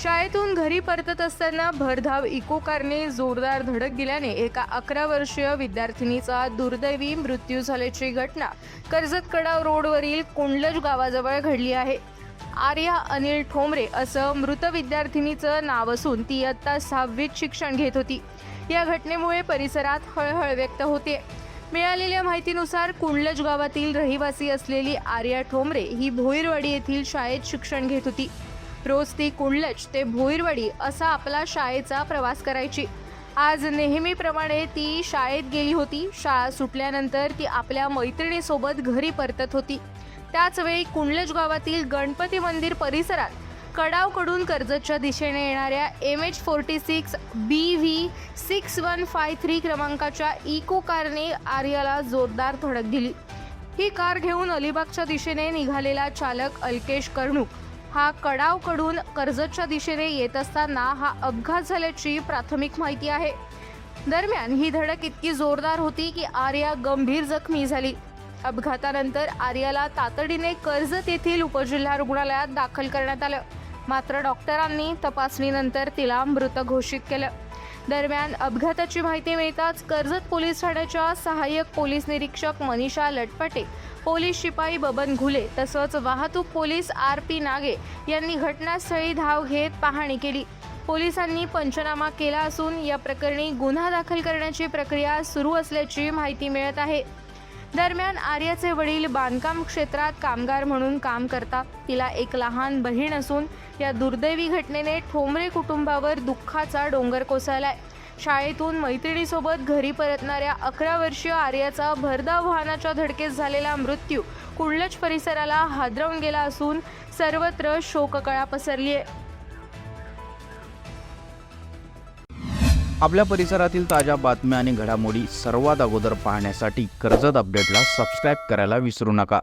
शाळेतून घरी परतत असताना भरधाव इको कारने जोरदार धडक दिल्याने एका 11 वर्षीय विद्यार्थिनीचा दुर्दैवी मृत्यू झाल्याची घटना कर्जत कडाव रोडवरील कुंडलज गावाजवळ घडली आहे। आर्या अनिल ठोंबरे असं मृत विद्यार्थिनीचं नाव असून ती इयत्ता 6वीत शिक्षण घेत होती। या घटनेमुळे परिसरात हळहळ व्यक्त होते। मिळालेल्या माहितीनुसार कुंडलज गावातील रहिवासी असलेली आर्या ठोंबरे ही भोईरवाडी येथील शाळेत शिक्षण घेत होती। रोज ती कुंडलज ते भोईरवाडी असा आपला शाळेचा प्रवास करायची। आज नेहमीप्रमाणे ती शाळेत गेली होती। शाळा सुटल्यानंतर ती आपल्या मैत्रिणीसोबत घरी परतत होती। त्याच वेळी कुंडलज गावातील गणपती मंदिर परिसरात कडावकडून कर्जतच्या दिशेने येणाऱ्या MH46 BV 6153 क्रमांकाच्या इको कारने आर्याला जोरदार धडक दिली। ही कार घेऊन अलिबागच्या दिशेने निघालेला चालक अल्केश कर्णुक हा कडावकडून कर्जतच्या दिशेने येत असताना हा अपघात झाल्याची प्राथमिक माहिती आहे। दरम्यान ही धडक इतकी जोरदार होती की आर्या गंभीर जखमी झाली। अपघातानंतर आर्याला तातडीने कर्जत येथील उपजिल्हा रुग्णालयात दाखल करण्यात आलं, मात्र डॉक्टरांनी तपासणीनंतर तिला मृत घोषित केलं। दरम्यान अपघाताची माहिती मिळताच कर्जत पोलीस ठाण्याच्या सहाय्यक पोलीस निरीक्षक मनीषा लटपटे, पोलीस शिपाई बबन घुले तसंच वाहतूक पोलीस RP नागे यांनी घटनास्थळी धाव घेत पाहणी केली। पोलिसांनी पंचनामा केला असून या प्रकरणी गुन्हा दाखल करण्याची प्रक्रिया सुरू असल्याची माहिती मिळत आहे। दरम्यान आर्याचे वडील बांधकाम क्षेत्रात कामगार म्हणून काम करतात। तिला एक लहान बहीण असून या दुर्दैवी घटनेने ठोंबरे कुटुंबावर दुःखाचा डोंगर कोसळलाय। शाळेतून मैत्रिणीसोबत घरी परतणाऱ्या 11 वर्षीय आर्याचा भरधाव वाहनाच्या धडकेत झालेला मृत्यू कुंडलज परिसराला हादरवून गेला असून सर्वत्र शोककळा पसरली आहे। आपल्या परिसरातील ताज्या बातम्या आणि घडामोडी सर्वात अगोदर पाहण्यासाठी कर्जत अपडेटला सबस्क्राइब करायला विसरू नका।